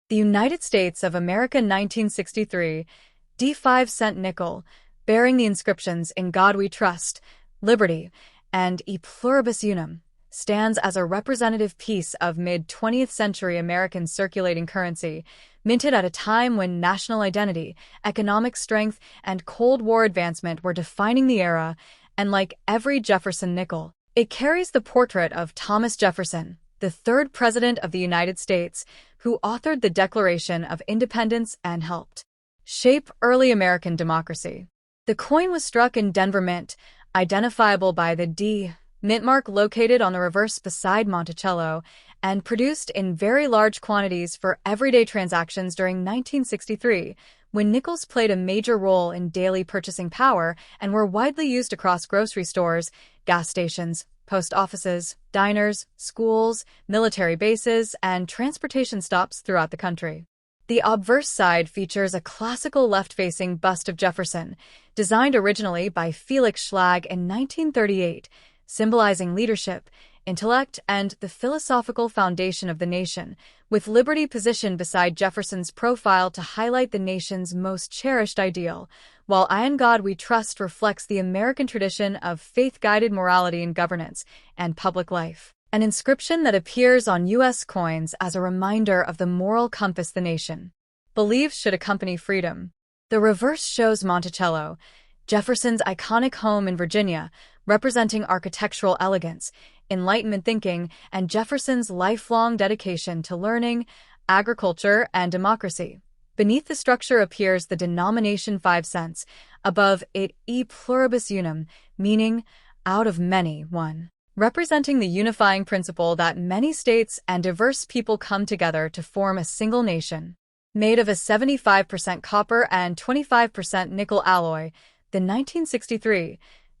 The United States of America 1963 D5-cent nickel, bearing the inscriptions "In God We Trust," "Liberty," and "E Pluribus Unum," stands as a representative piece of mid-20th century American circulating currency, minted at a time when national identity, economic strength, and Cold War advancement were defining the era, and like every Jefferson nickel, it carries the portrait of Thomas Jefferson, the third President of the United States, who authored the Declaration of Independence and helped shape early American democracy. The coin was struck in Denver Mint, identifiable by the D mint mark located on the reverse beside Monticello, and produced in very large quantities for everyday transactions during 1963, when nickels played a major role in daily purchasing power and were widely used across grocery stores, gas stations, post offices, diners, schools, military bases, and transportation stops throughout the country. The obverse side features a classical left-facing bust of Jefferson, designed originally by Felix Schlag in 1938, symbolizing leadership, intellect, and the philosophical foundation of the nation, with liberty positioned beside Jefferson's profile to highlight the nation's most cherished ideal, while "In God We Trust" reflects the American tradition of faith-guided morality in governance and public life, an inscription that appears on U.S. coins as a reminder of the moral compass the nation believes should accompany freedom. The reverse shows Monticello, Jefferson's iconic home in Virginia, representing architectural elegance, Enlightenment thinking, and Jefferson's lifelong dedication to learning, agriculture, and democracy. Beneath the structure appears the denomination 5 cents, above it "E Pluribus Unum," meaning "out of many, one," representing the unifying principle that many states and diverse people come together to form a single nation. Made of a 75% copper and 25% nickel alloy, the 1963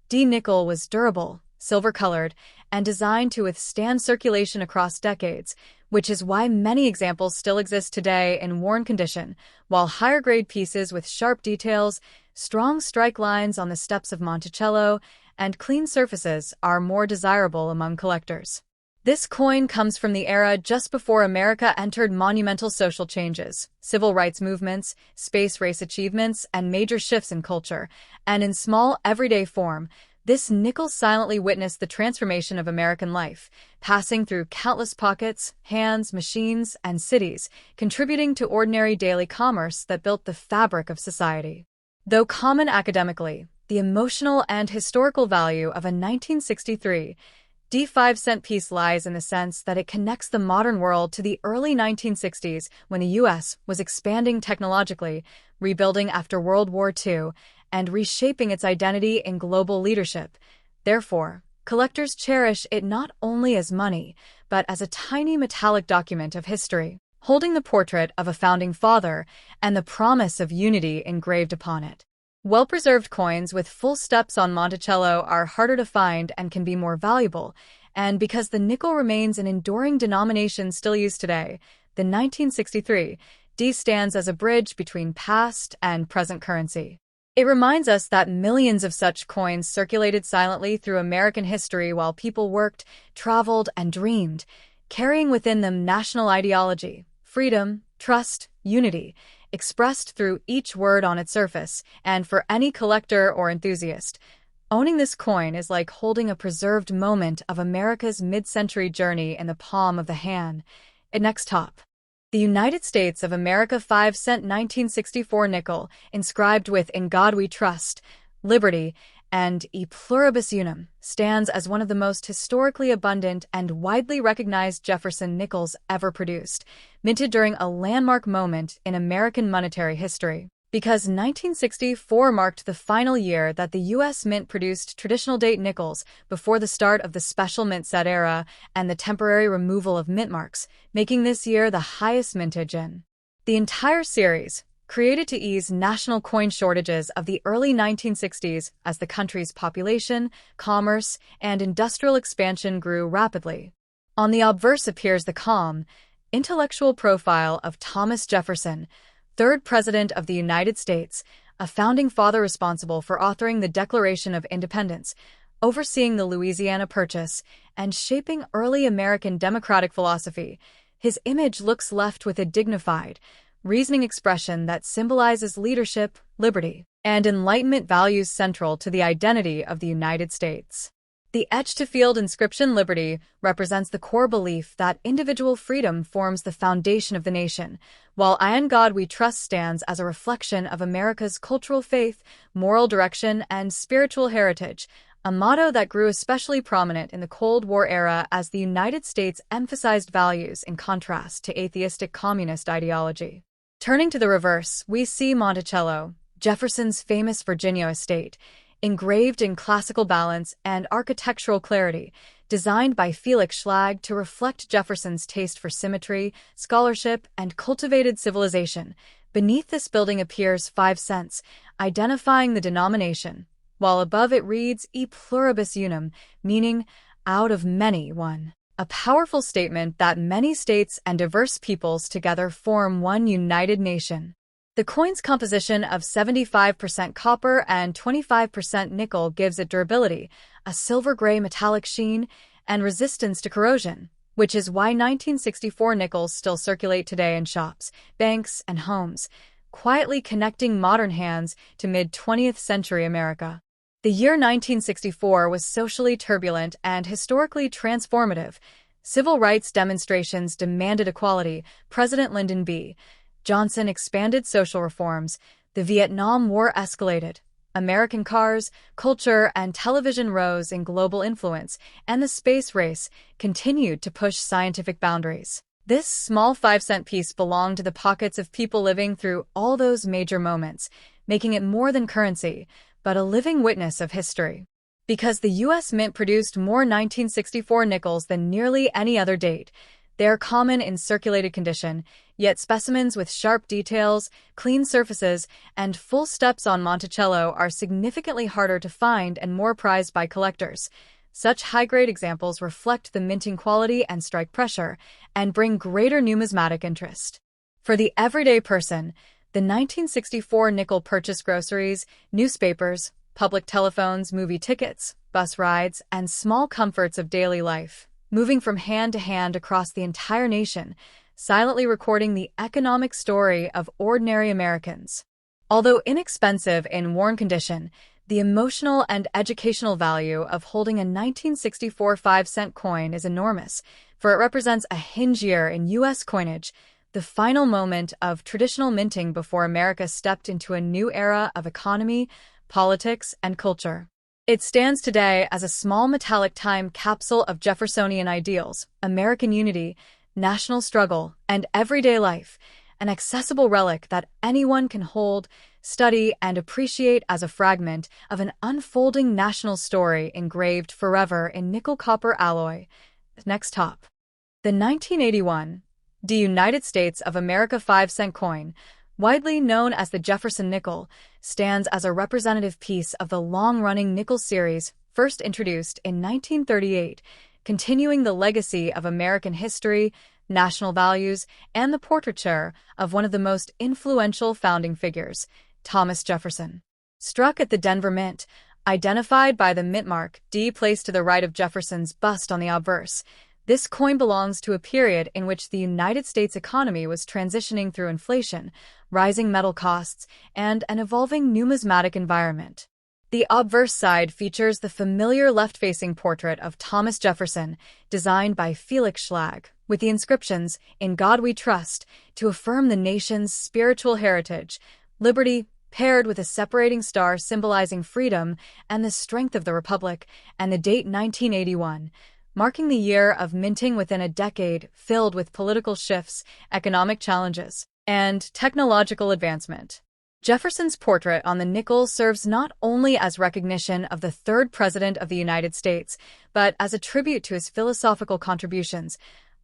D nickel was durable, silver-colored, and designed to withstand circulation across decades, which is why many examples still exist today in worn condition, while higher-grade pieces with sharp details, strong strike lines on the steps of Monticello, and clean surfaces are more desirable among collectors. This coin comes from the era just before America entered monumental social changes, civil rights movements, space race achievements, and major shifts in culture, and in small, everyday form, this nickel silently witnessed the transformation of American life, passing through countless pockets, hands, machines, and cities, contributing to ordinary daily commerce that built the fabric of society. Though common academically, the emotional and historical value of a 1963 D5-cent piece lies in the sense that it connects the modern world to the early 1960s when the U.S. was expanding technologically, rebuilding after World War II, and reshaping its identity in global leadership. Therefore, collectors cherish it not only as money, but as a tiny metallic document of history, holding the portrait of a founding father and the promise of unity engraved upon it. Well-preserved coins with full steps on Monticello are harder to find and can be more valuable, and because the nickel remains an enduring denomination still used today, the 1963 D stands as a bridge between past and present currency. It reminds us that millions of such coins circulated silently through American history while people worked, traveled, and dreamed, carrying within them national ideology, freedom, trust, unity, expressed through each word on its surface, and for any collector or enthusiast, owning this coin is like holding a preserved moment of America's mid-century journey in the palm of the hand. Next top. The United States of America 5-cent 1964 nickel, inscribed with "In God We Trust," "Liberty," and "E Pluribus Unum," stands as one of the most historically abundant and widely recognized Jefferson nickels ever produced, minted during a landmark moment in American monetary history. Because 1964 marked the final year that the U.S. Mint produced traditional date nickels before the start of the special mint set era and the temporary removal of mint marks, making this year the highest mintage in the entire series, created to ease national coin shortages of the early 1960s as the country's population, commerce, and industrial expansion grew rapidly. On the obverse appears the calm, intellectual profile of Thomas Jefferson, third President of the United States, a founding father responsible for authoring the Declaration of Independence, overseeing the Louisiana Purchase, and shaping early American democratic philosophy. his image looks left with a dignified, reasoning expression that symbolizes leadership, liberty, and enlightenment values central to the identity of the United States. The etched-to-field inscription Liberty represents the core belief that individual freedom forms the foundation of the nation, while "In God We Trust" stands as a reflection of America's cultural faith, moral direction, and spiritual heritage, a motto that grew especially prominent in the Cold War era as the United States emphasized values in contrast to atheistic communist ideology. Turning to the reverse, we see Monticello, Jefferson's famous Virginia estate, engraved in classical balance and architectural clarity, designed by Felix Schlag to reflect Jefferson's taste for symmetry, scholarship, and cultivated civilization. Beneath this building appears 5 cents, identifying the denomination, while above it reads E pluribus unum, meaning out of many one. A powerful statement that many states and diverse peoples together form one united nation. The coin's composition of 75% copper and 25% nickel gives it durability, a silver-gray metallic sheen, and resistance to corrosion, which is why 1964 nickels still circulate today in shops, banks, and homes, quietly connecting modern hands to mid-20th century America. The year 1964 was socially turbulent and historically transformative. Civil rights demonstrations demanded equality. President Lyndon B. Johnson expanded social reforms, the Vietnam War escalated, American cars, culture, and television rose in global influence, and the space race continued to push scientific boundaries. This small 5-cent piece belonged to the pockets of people living through all those major moments, making it more than currency, but a living witness of history. Because the U.S. Mint produced more 1964 nickels than nearly any other date, they are common in circulated condition, yet specimens with sharp details, clean surfaces, and full steps on Monticello are significantly harder to find and more prized by collectors. Such high-grade examples reflect the minting quality and strike pressure, and bring greater numismatic interest. For the everyday person, the 1964 nickel purchased groceries, newspapers, public telephones, movie tickets, bus rides, and small comforts of daily life, moving from hand to hand across the entire nation, silently recording the economic story of ordinary Americans. Although inexpensive in worn condition, the emotional and educational value of holding a 1964 5-cent coin is enormous, for it represents a hinge year in U.S. coinage, the final moment of traditional minting before America stepped into a new era of economy, politics, and culture. It stands today as a small metallic time capsule of Jeffersonian ideals, American unity, national struggle, and everyday life, an accessible relic that anyone can hold, study, and appreciate as a fragment of an unfolding national story engraved forever in nickel-copper alloy. Next top. The 1981 United States of America 5-cent coin, widely known as the Jefferson nickel, stands as a representative piece of the long-running nickel series first introduced in 1938, continuing the legacy of American history, national values, and the portraiture of one of the most influential founding figures, Thomas Jefferson. Struck at the Denver Mint, identified by the mint mark D placed to the right of Jefferson's bust on the obverse, this coin belongs to a period in which the United States economy was transitioning through inflation, rising metal costs, and an evolving numismatic environment. The obverse side features the familiar left-facing portrait of Thomas Jefferson, designed by Felix Schlag, with the inscriptions, "In God We Trust," to affirm the nation's spiritual heritage, liberty, paired with a separating star symbolizing freedom and the strength of the Republic, and the date 1981. Marking the year of minting within a decade filled with political shifts, economic challenges, and technological advancement. Jefferson's portrait on the nickel serves not only as recognition of the third President of the United States, but as a tribute to his philosophical contributions,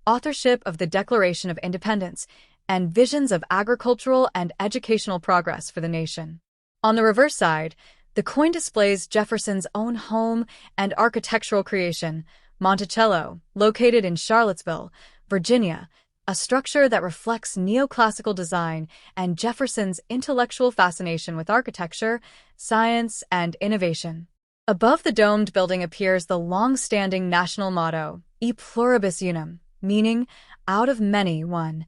authorship of the Declaration of Independence, and visions of agricultural and educational progress for the nation. On the reverse side, the coin displays Jefferson's own home and architectural creation, Monticello, located in Charlottesville, Virginia, a structure that reflects neoclassical design and Jefferson's intellectual fascination with architecture, science, and innovation. Above the domed building appears the long-standing national motto, E pluribus unum, meaning out of many, one,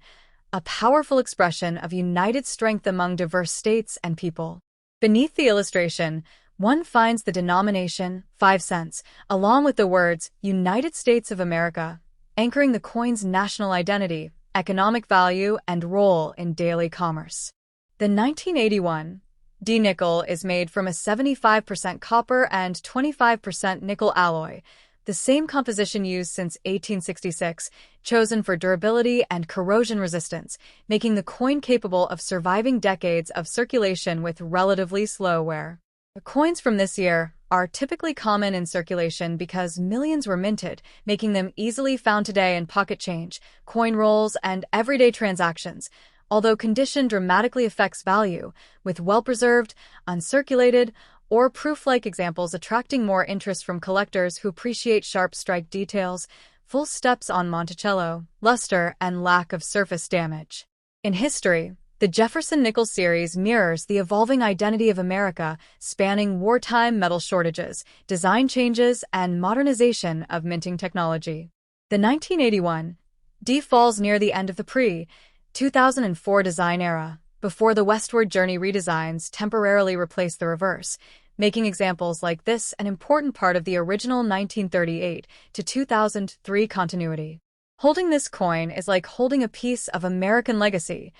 a powerful expression of united strength among diverse states and people. Beneath the illustration, one finds the denomination 5 cents, along with the words United States of America, anchoring the coin's national identity, economic value, and role in daily commerce. The 1981 D nickel is made from a 75% copper and 25% nickel alloy, the same composition used since 1866, chosen for durability and corrosion resistance, making the coin capable of surviving decades of circulation with relatively slow wear. The coins from this year are typically common in circulation because millions were minted, making them easily found today in pocket change, coin rolls, and everyday transactions, although condition dramatically affects value, with well-preserved, uncirculated, or proof-like examples attracting more interest from collectors who appreciate sharp strike details, full steps on Monticello, luster, and lack of surface damage. In history, the Jefferson nickel series mirrors the evolving identity of America, spanning wartime metal shortages, design changes, and modernization of minting technology. The 1981 D falls near the end of the pre-2004 design era, before the westward journey redesigns temporarily replaced the reverse, making examples like this an important part of the original 1938 to 2003 continuity. Holding this coin is like holding a piece of American legacy,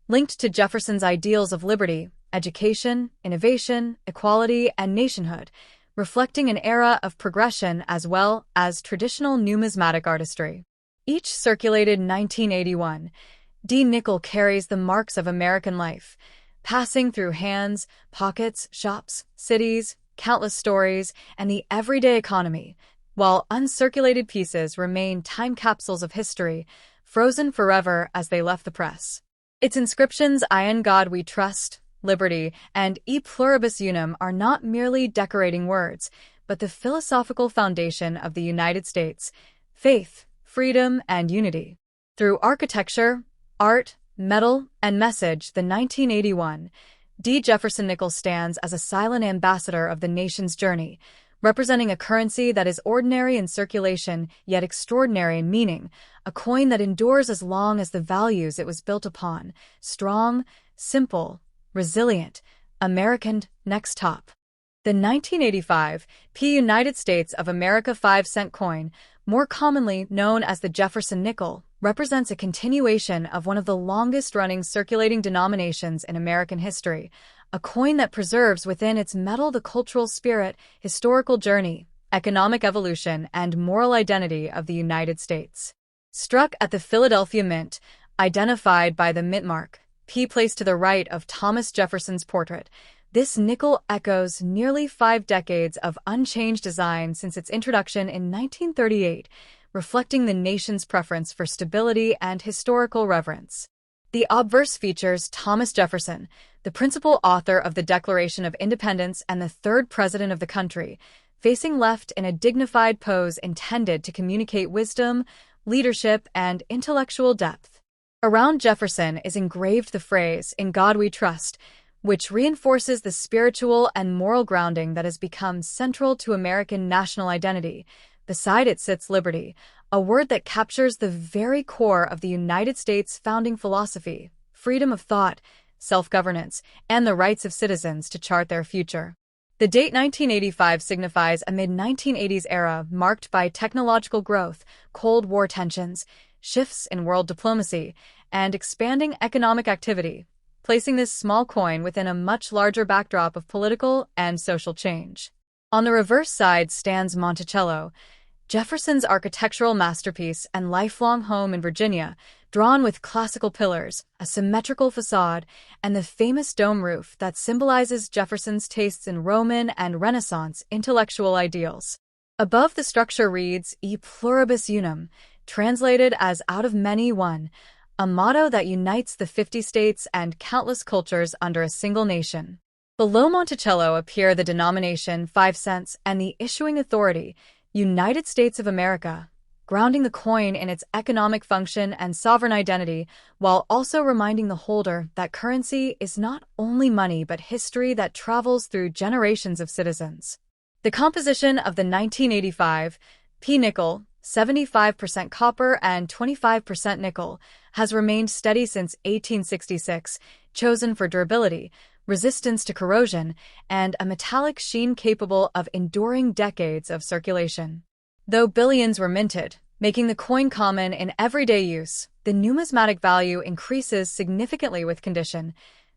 linked to Jefferson's ideals of liberty, education, innovation, equality, and nationhood, reflecting an era of progression as well as traditional numismatic artistry. Each circulated 1981 D nickel carries the marks of American life, passing through hands, pockets, shops, cities, countless stories, and the everyday economy, while uncirculated pieces remain time capsules of history, frozen forever as they left the press. Its inscriptions In God We Trust, Liberty, and E Pluribus Unum are not merely decorating words, but the philosophical foundation of the United States: faith, freedom, and unity. Through architecture, art, metal, and message, the 1981 D Jefferson nickel stands as a silent ambassador of the nation's journey, representing a currency that is ordinary in circulation yet extraordinary in meaning, a coin that endures as long as the values it was built upon: strong, simple, resilient, American. Next top. The 1985 United States of America 5-cent coin, more commonly known as the Jefferson nickel, represents a continuation of one of the longest-running circulating denominations in American history, a coin that preserves within its metal the cultural spirit, historical journey, economic evolution, and moral identity of the United States. Struck at the Philadelphia Mint, identified by the mint mark, P placed to the right of Thomas Jefferson's portrait, this nickel echoes nearly 5 decades of unchanged design since its introduction in 1938, reflecting the nation's preference for stability and historical reverence. The obverse features Thomas Jefferson, the principal author of the Declaration of Independence and the third president of the country, facing left in a dignified pose intended to communicate wisdom, leadership, and intellectual depth. Around Jefferson is engraved the phrase, "In God We Trust," which reinforces the spiritual and moral grounding that has become central to American national identity. Beside it sits liberty, a word that captures the very core of the United States founding philosophy: freedom of thought, self-governance, and the rights of citizens to chart their future. The date 1985 signifies a mid-1980s era marked by technological growth, Cold War tensions, shifts in world diplomacy, and expanding economic activity, placing this small coin within a much larger backdrop of political and social change. On the reverse side stands Monticello, Jefferson's architectural masterpiece and lifelong home in Virginia, drawn with classical pillars, a symmetrical facade, and the famous dome roof that symbolizes Jefferson's tastes in Roman and Renaissance intellectual ideals. Above the structure reads E Pluribus Unum, translated as out of many one, a motto that unites the 50 states and countless cultures under a single nation. Below Monticello appear the denomination 5 cents and the issuing authority, United States of America, grounding the coin in its economic function and sovereign identity, while also reminding the holder that currency is not only money but history that travels through generations of citizens. The composition of the 1985 nickel 75% copper and 25% nickel, has remained steady since 1866, chosen for durability, resistance to corrosion, and a metallic sheen capable of enduring decades of circulation. Though billions were minted, making the coin common in everyday use, the numismatic value increases significantly with condition.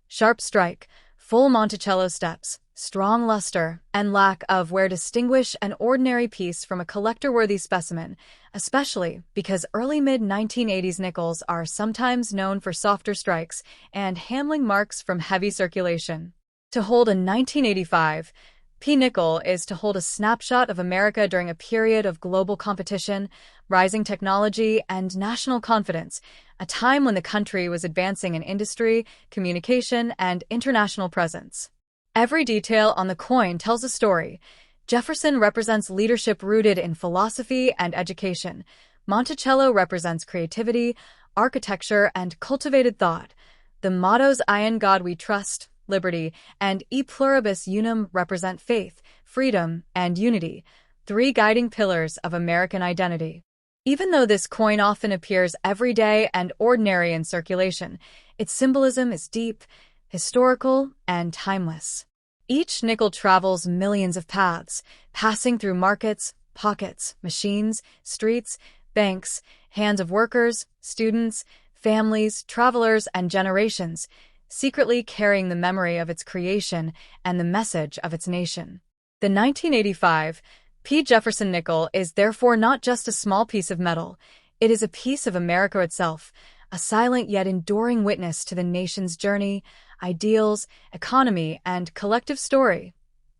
Sharp strike, full Monticello steps, strong luster, and lack of wear distinguish an ordinary piece from a collector-worthy specimen, especially because early mid-1980s nickels are sometimes known for softer strikes and handling marks from heavy circulation. To hold a 1985 P nickel is to hold a snapshot of America during a period of global competition, rising technology, and national confidence, a time when the country was advancing in industry, communication, and international presence. Every detail on the coin tells a story. Jefferson represents leadership rooted in philosophy and education. Monticello represents creativity, architecture, and cultivated thought. The mottos "In God We Trust," liberty, and "E pluribus unum" represent faith, freedom, and unity, three guiding pillars of American identity. Even though this coin often appears everyday and ordinary in circulation, its symbolism is deep, historical, and timeless. Each nickel travels millions of paths, passing through markets, pockets, machines, streets, banks, hands of workers, students, families, travelers, and generations, secretly carrying the memory of its creation and the message of its nation. The 1985 P. Jefferson nickel is therefore not just a small piece of metal, it is a piece of America itself, a silent yet enduring witness to the nation's journey, ideals, economy, and collective story.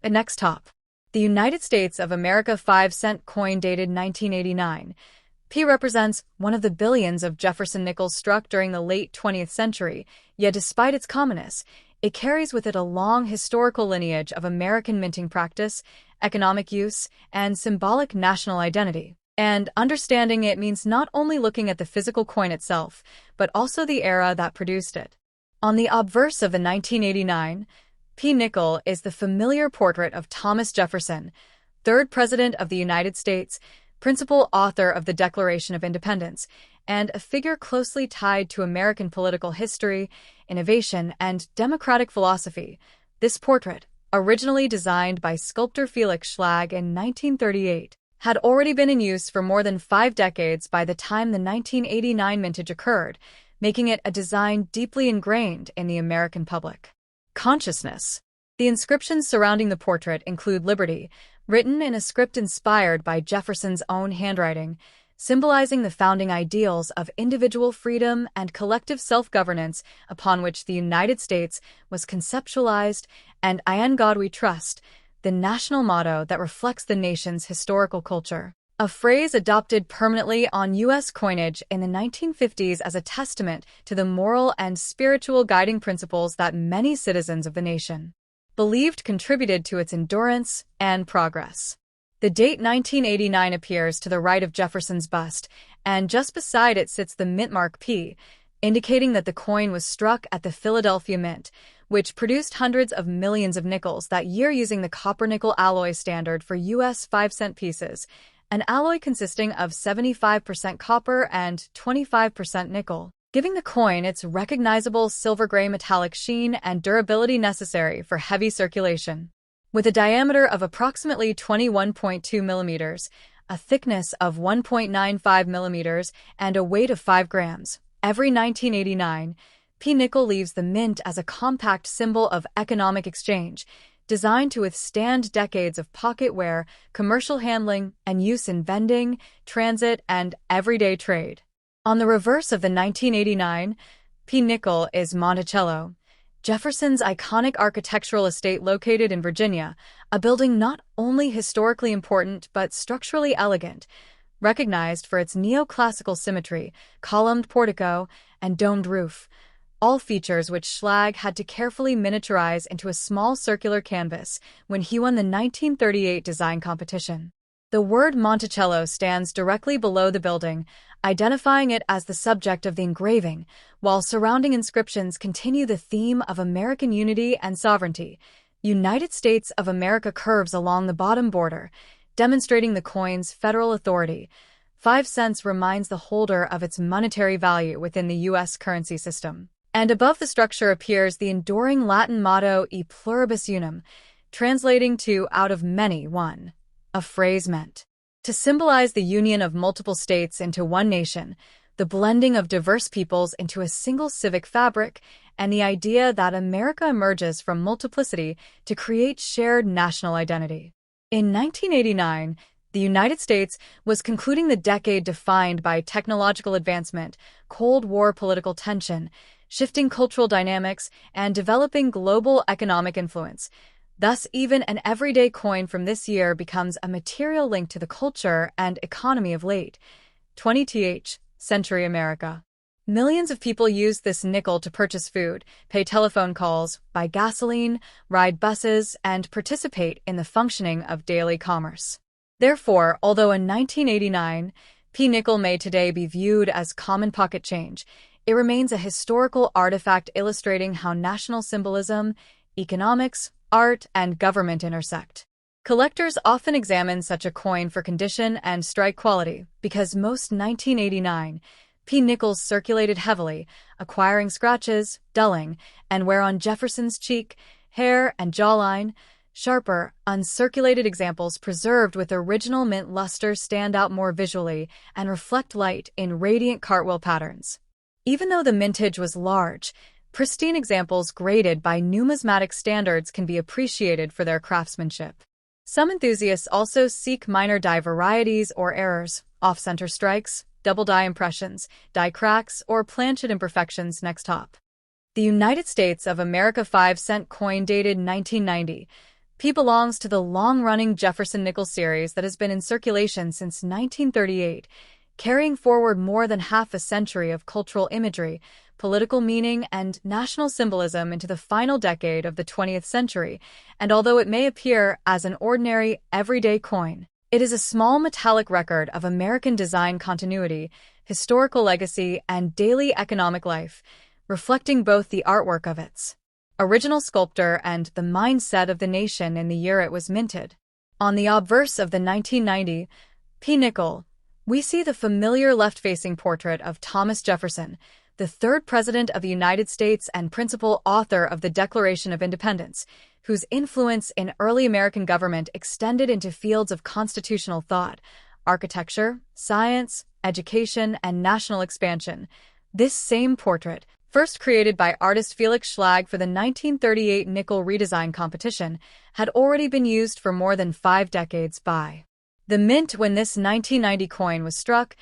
And next top. The United States of America 5-cent coin dated 1989. P represents one of the billions of Jefferson nickels struck during the late 20th century, yet despite its commonness, it carries with it a long historical lineage of American minting practice, economic use, and symbolic national identity. And understanding it means not only looking at the physical coin itself, but also the era that produced it. On the obverse of the 1989 P nickel is the familiar portrait of Thomas Jefferson, third President of the United States, principal author of the Declaration of Independence, and a figure closely tied to American political history, innovation, and democratic philosophy. This portrait, originally designed by sculptor Felix Schlag in 1938, had already been in use for more than 5 decades by the time the 1989 mintage occurred, making it a design deeply ingrained in the American public consciousness. The inscriptions surrounding the portrait include liberty, written in a script inspired by Jefferson's own handwriting, symbolizing the founding ideals of individual freedom and collective self-governance upon which the United States was conceptualized, and "In God We Trust," the national motto that reflects the nation's historical culture. A phrase adopted permanently on U.S. coinage in the 1950s as a testament to the moral and spiritual guiding principles that many citizens of the nation believed contributed to its endurance and progress. The date 1989 appears to the right of Jefferson's bust, and just beside it sits the mint mark P, indicating that the coin was struck at the Philadelphia Mint, which produced hundreds of millions of nickels that year using the copper-nickel alloy standard for U.S. 5-cent pieces, an alloy consisting of 75% copper and 25% nickel, giving the coin its recognizable silver-gray metallic sheen and durability necessary for heavy circulation. With a diameter of approximately 21.2 millimeters, a thickness of 1.95 millimeters, and a weight of 5 grams, every 1989, P nickel leaves the mint as a compact symbol of economic exchange, designed to withstand decades of pocket wear, commercial handling, and use in vending, transit, and everyday trade. On the reverse of the 1989 P nickel is Monticello, Jefferson's iconic architectural estate located in Virginia, a building not only historically important but structurally elegant, recognized for its neoclassical symmetry, columned portico, and domed roof, all features which Schlag had to carefully miniaturize into a small circular canvas when he won the 1938 design competition. The word Monticello stands directly below the building, identifying it as the subject of the engraving, while surrounding inscriptions continue the theme of American unity and sovereignty. United States of America curves along the bottom border, demonstrating the coin's federal authority. 5 cents reminds the holder of its monetary value within the U.S. currency system. And above the structure appears the enduring Latin motto E pluribus unum, translating to out of many one, a phrase meant to symbolize the union of multiple states into one nation, the blending of diverse peoples into a single civic fabric, and the idea that America emerges from multiplicity to create shared national identity. In 1989, the United States was concluding the decade defined by technological advancement, Cold War political tension, shifting cultural dynamics, and developing global economic influence. Thus, even an everyday coin from this year becomes a material link to the culture and economy of late 20th century America. Millions of people use this nickel to purchase food, pay telephone calls, buy gasoline, ride buses, and participate in the functioning of daily commerce. Therefore, although in 1989, nickel may today be viewed as common pocket change, it remains a historical artifact illustrating how national symbolism, economics, art, and government intersect. Collectors often examine such a coin for condition and strike quality because most 1989 nickels circulated heavily, acquiring scratches, dulling, and wear on Jefferson's cheek, hair, and jawline. Sharper, uncirculated examples preserved with original mint luster stand out more visually and reflect light in radiant cartwheel patterns. Even though the mintage was large, pristine examples graded by numismatic standards can be appreciated for their craftsmanship. Some enthusiasts also seek minor die varieties or errors, off-center strikes, double die impressions, die cracks, or planchet imperfections next top. The United States of America 5-cent coin dated 1990. Belongs to the long-running Jefferson nickel series that has been in circulation since 1938, carrying forward more than half a century of cultural imagery, political meaning, and national symbolism into the final decade of the 20th century, and although it may appear as an ordinary, everyday coin, it is a small metallic record of American design continuity, historical legacy, and daily economic life, reflecting both the artwork of its original sculptor and the mindset of the nation in the year it was minted. On the obverse of the 1990 nickel, we see the familiar left-facing portrait of Thomas Jefferson, the third President of the United States and principal author of the Declaration of Independence, whose influence in early American government extended into fields of constitutional thought, architecture, science, education, and national expansion. This same portrait, first created by artist Felix Schlag for the 1938 nickel redesign competition, had already been used for more than 5 decades by the mint when this 1990 coin was struck,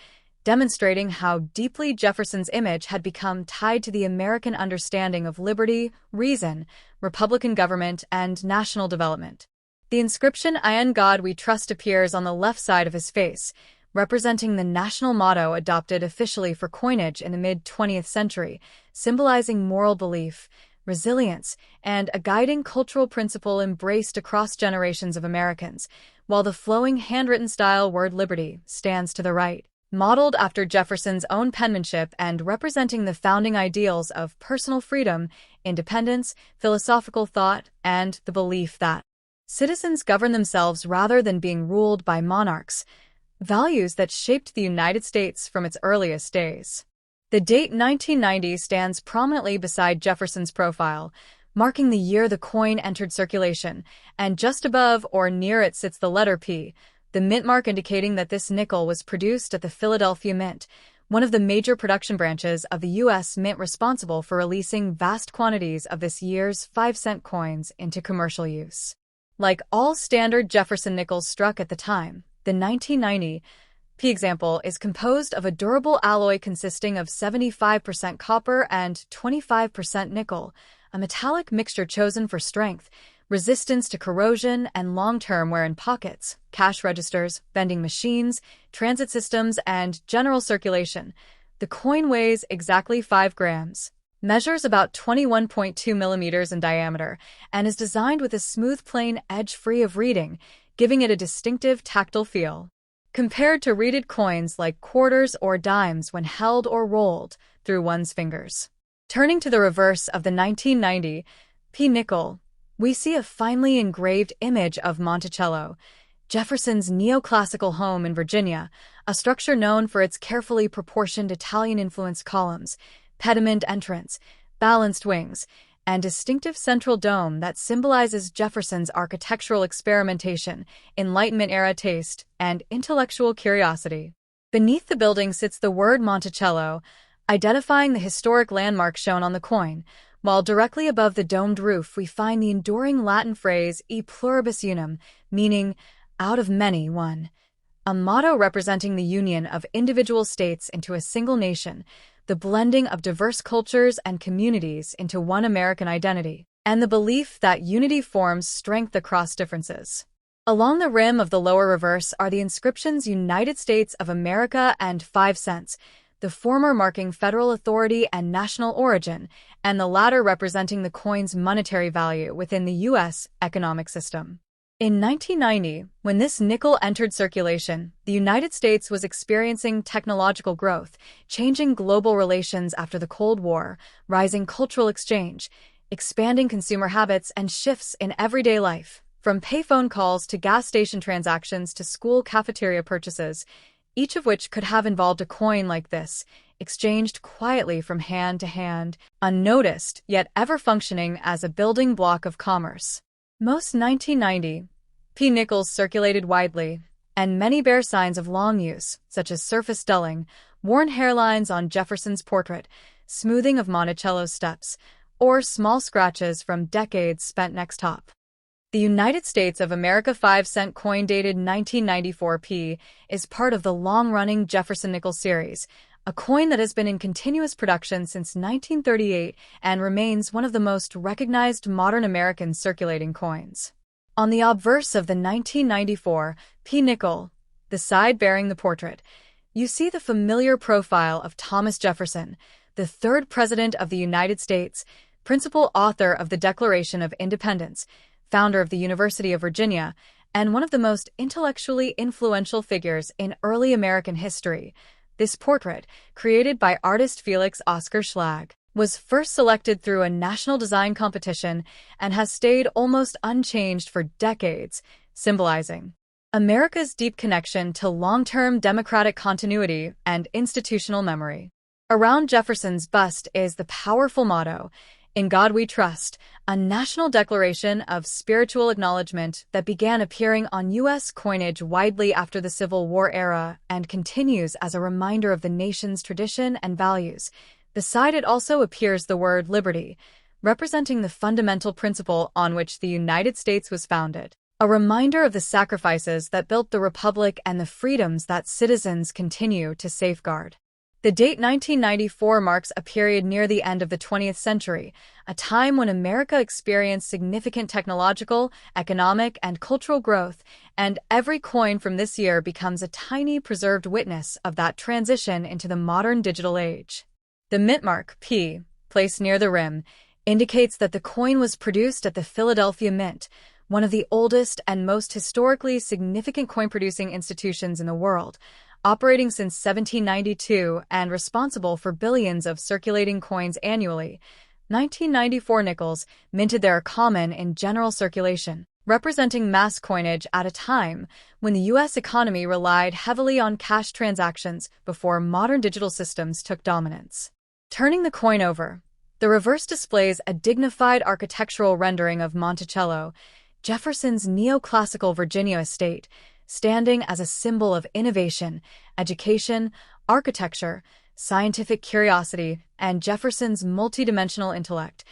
demonstrating how deeply Jefferson's image had become tied to the American understanding of liberty, reason, republican government, and national development. The inscription "In God We Trust" appears on the left side of his face, representing the national motto adopted officially for coinage in the mid-20th century, symbolizing moral belief, resilience, and a guiding cultural principle embraced across generations of Americans, while the flowing handwritten style word "liberty" stands to the right, modeled after Jefferson's own penmanship and representing the founding ideals of personal freedom, independence, philosophical thought, and the belief that citizens govern themselves rather than being ruled by monarchs, values that shaped the United States from its earliest days. The date 1990 stands prominently beside Jefferson's profile, marking the year the coin entered circulation, and just above or near it sits the letter P, the mint mark indicating that this nickel was produced at the Philadelphia Mint, one of the major production branches of the U.S. Mint responsible for releasing vast quantities of this year's 5-cent coins into commercial use. Like all standard Jefferson nickels struck at the time, the 1990 example is composed of a durable alloy consisting of 75% copper and 25% nickel, a metallic mixture chosen for strength, resistance to corrosion, and long-term wear in pockets, cash registers, vending machines, transit systems, and general circulation. The coin weighs exactly 5 grams, measures about 21.2 millimeters in diameter, and is designed with a smooth plain edge free of reading, giving it a distinctive tactile feel. Compared to reeded coins like quarters or dimes when held or rolled through one's fingers. Turning to the reverse of the 1990 nickel, we see a finely engraved image of Monticello, Jefferson's neoclassical home in Virginia, a structure known for its carefully proportioned Italian-influenced columns, pediment entrance, balanced wings, and distinctive central dome that symbolizes Jefferson's architectural experimentation, Enlightenment-era taste, and intellectual curiosity. Beneath the building sits the word Monticello, identifying the historic landmark shown on the coin, while directly above the domed roof we find the enduring Latin phrase E pluribus unum, meaning out of many, one, a motto representing the union of individual states into a single nation, the blending of diverse cultures and communities into one American identity, and the belief that unity forms strength across differences. Along the rim of the lower reverse are the inscriptions United States of America and 5 cents, the former marking federal authority and national origin, and the latter representing the coin's monetary value within the U.S. economic system. In 1990, when this nickel entered circulation, the United States was experiencing technological growth, changing global relations after the Cold War, rising cultural exchange, expanding consumer habits, and shifts in everyday life. From payphone calls to gas station transactions to school cafeteria purchases, each of which could have involved a coin like this, exchanged quietly from hand to hand, unnoticed, yet ever functioning as a building block of commerce. Most 1990 P nickels circulated widely, and many bear signs of long use, such as surface dulling, worn hairlines on Jefferson's portrait, smoothing of Monticello's steps, or small scratches from decades spent next top. The United States of America 5-cent coin dated 1994 P is part of the long-running Jefferson nickel series, a coin that has been in continuous production since 1938 and remains one of the most recognized modern American circulating coins. On the obverse of the 1994 P nickel, the side bearing the portrait, you see the familiar profile of Thomas Jefferson, the third President of the United States, principal author of the Declaration of Independence, founder of the University of Virginia, and one of the most intellectually influential figures in early American history. This portrait, created by artist Felix Oscar Schlag, was first selected through a national design competition and has stayed almost unchanged for decades, symbolizing America's deep connection to long-term democratic continuity and institutional memory. Around Jefferson's bust is the powerful motto, "In God We Trust," a national declaration of spiritual acknowledgement that began appearing on U.S. coinage widely after the Civil War era and continues as a reminder of the nation's tradition and values. Beside it also appears the word liberty, representing the fundamental principle on which the United States was founded, a reminder of the sacrifices that built the republic and the freedoms that citizens continue to safeguard. The date 1994 marks a period near the end of the 20th century, a time when America experienced significant technological, economic, and cultural growth, and every coin from this year becomes a tiny preserved witness of that transition into the modern digital age. The mint mark, P, placed near the rim, indicates that the coin was produced at the Philadelphia Mint, one of the oldest and most historically significant coin-producing institutions in the world, operating since 1792 and responsible for billions of circulating coins annually. 1994 nickels, minted there, are common in general circulation, representing mass coinage at a time when the U.S. economy relied heavily on cash transactions before modern digital systems took dominance. Turning the coin over, the reverse displays a dignified architectural rendering of Monticello, Jefferson's neoclassical Virginia estate, standing as a symbol of innovation, education, architecture, scientific curiosity, and Jefferson's multidimensional intellect.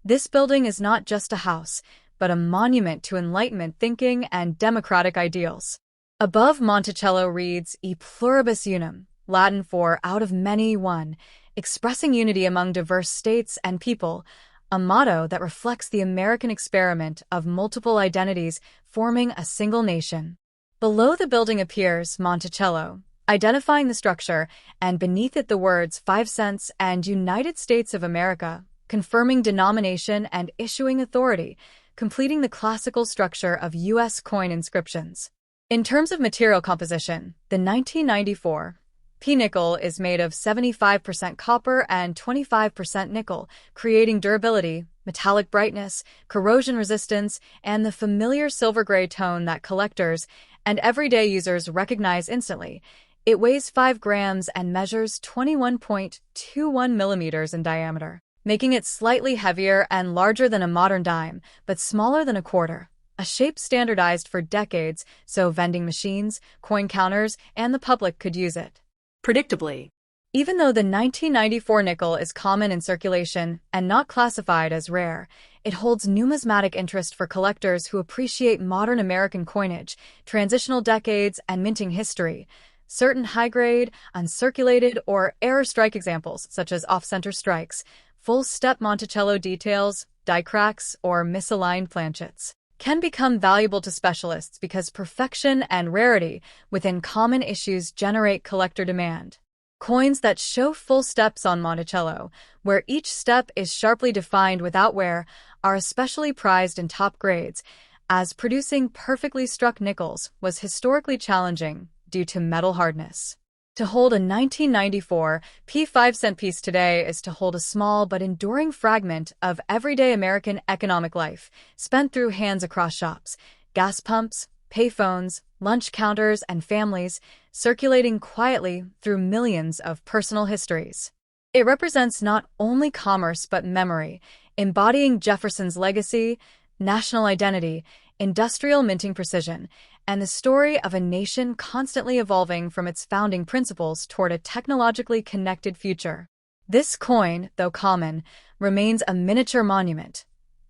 This building is not just a house, but a monument to Enlightenment thinking and democratic ideals. Above Monticello reads E pluribus unum, Latin for out of many, one, expressing unity among diverse states and people, a motto that reflects the American experiment of multiple identities forming a single nation. Below the building appears Monticello, identifying the structure, and beneath it the words 5 cents and United States of America, confirming denomination and issuing authority, completing the classical structure of U.S. coin inscriptions. In terms of material composition, the 1994 P nickel is made of 75% copper and 25% nickel, creating durability, metallic brightness, corrosion resistance, and the familiar silver-gray tone that collectors and everyday users recognize instantly. It weighs 5 grams and measures 21.21 millimeters in diameter, making it slightly heavier and larger than a modern dime, but smaller than a quarter. A shape standardized for decades, so vending machines, coin counters, and the public could use it. Predictably, Even though the 1994 nickel is common in circulation and not classified as rare, it holds numismatic interest for collectors who appreciate modern American coinage, transitional decades, and minting history. Certain high-grade, uncirculated, or error strike examples, such as off-center strikes, full-step Monticello details, die cracks, or misaligned planchets, can become valuable to specialists because perfection and rarity within common issues generate collector demand. Coins that show full steps on Monticello, where each step is sharply defined without wear, are especially prized in top grades, as producing perfectly struck nickels was historically challenging due to metal hardness. To hold a 1994 P5-cent piece today is to hold a small but enduring fragment of everyday American economic life, spent through hands across shops, gas pumps, payphones, lunch counters, and families, circulating quietly through millions of personal histories. It represents not only commerce but memory, embodying Jefferson's legacy, national identity, industrial minting precision, and the story of a nation constantly evolving from its founding principles toward a technologically connected future. This coin, though common, remains a miniature monument.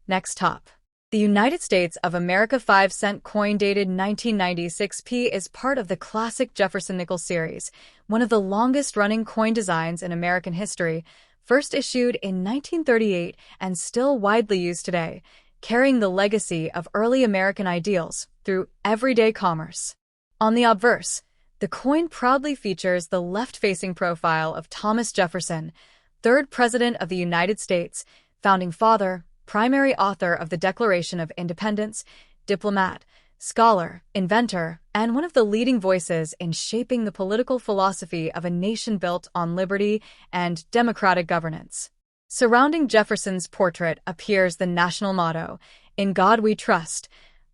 Next top. The United States of America 5-cent coin dated 1996 P is part of the classic Jefferson nickel series, one of the longest-running coin designs in American history, first issued in 1938 and still widely used today, carrying the legacy of early American ideals through everyday commerce. On the obverse, the coin proudly features the left-facing profile of Thomas Jefferson, third President of the United States, founding father, primary author of the Declaration of Independence, diplomat, scholar, inventor, and one of the leading voices in shaping the political philosophy of a nation built on liberty and democratic governance. Surrounding Jefferson's portrait appears the national motto, "In God We Trust,"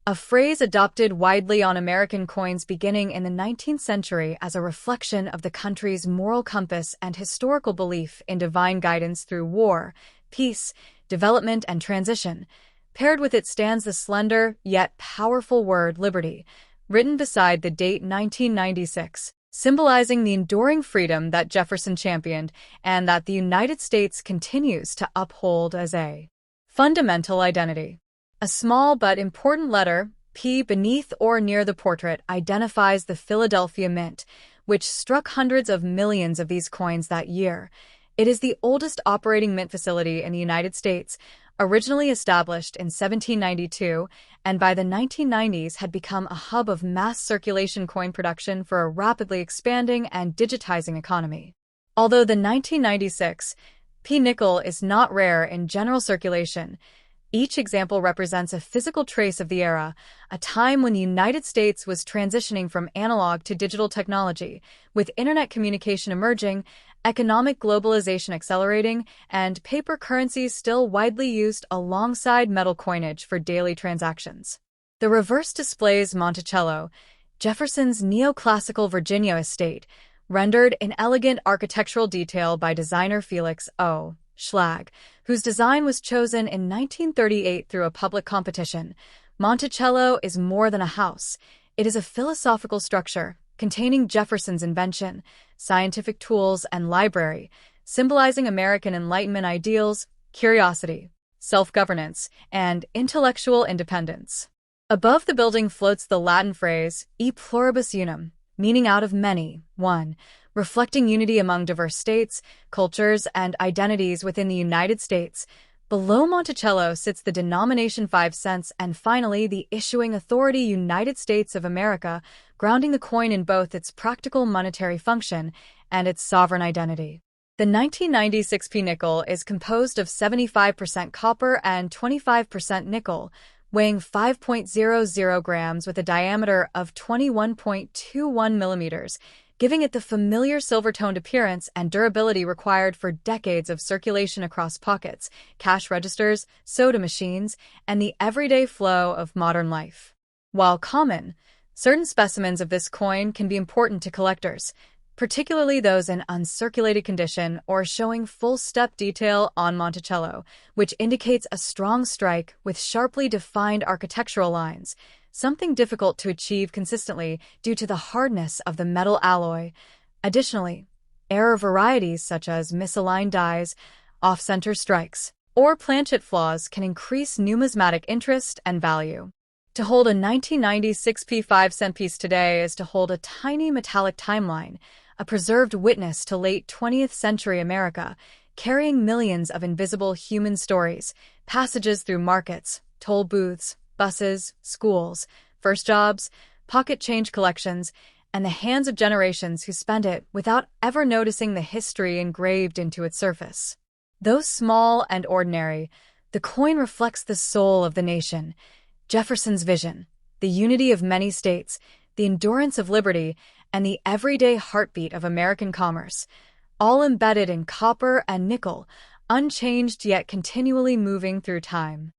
a phrase adopted widely on American coins beginning in the 19th century as a reflection of the country's moral compass and historical belief in divine guidance through war, peace, development, and transition. Paired with it stands the slender yet powerful word liberty, written beside the date 1996. Symbolizing the enduring freedom that Jefferson championed and that the United States continues to uphold as a fundamental identity. A small but important letter, P, beneath or near the portrait identifies the Philadelphia Mint, which struck hundreds of millions of these coins that year. It is the oldest operating mint facility in the United States, originally established in 1792, and by the 1990s had become a hub of mass circulation coin production for a rapidly expanding and digitizing economy. Although the 1996 P nickel is not rare in general circulation, each example represents a physical trace of the era, a time when the United States was transitioning from analog to digital technology, with internet communication emerging, economic globalization accelerating, and paper currencies still widely used alongside metal coinage for daily transactions. The reverse displays Monticello, Jefferson's neoclassical Virginia estate, rendered in elegant architectural detail by designer Felix O. Schlag, whose design was chosen in 1938 through a public competition. Monticello is more than a house. It is a philosophical structure containing Jefferson's invention, scientific tools, and library, symbolizing American Enlightenment ideals, curiosity, self-governance, and intellectual independence. Above the building floats the Latin phrase, e pluribus unum, meaning out of many, one, reflecting unity among diverse states, cultures, and identities within the United States. Below Monticello sits the denomination 5 cents and finally the issuing authority United States of America, grounding the coin in both its practical monetary function and its sovereign identity. The 1996 P nickel is composed of 75% copper and 25% nickel, weighing 5.00 grams with a diameter of 21.21 millimeters, giving it the familiar silver-toned appearance and durability required for decades of circulation across pockets, cash registers, soda machines, and the everyday flow of modern life. While common, Certain specimens of this coin can be important to collectors, particularly those in uncirculated condition or showing full step detail on Monticello, which indicates a strong strike with sharply defined architectural lines, something difficult to achieve consistently due to the hardness of the metal alloy. Additionally, error varieties such as misaligned dies, off-center strikes, or planchet flaws can increase numismatic interest and value. To hold a 1996 5-cent piece today is to hold a tiny metallic timeline, a preserved witness to late 20th century America, carrying millions of invisible human stories, passages through markets, toll booths, buses, schools, first jobs, pocket change collections, and the hands of generations who spent it without ever noticing the history engraved into its surface. Though small and ordinary, the coin reflects the soul of the nation, Jefferson's vision, the unity of many states, the endurance of liberty, and the everyday heartbeat of American commerce, all embedded in copper and nickel, unchanged yet continually moving through time.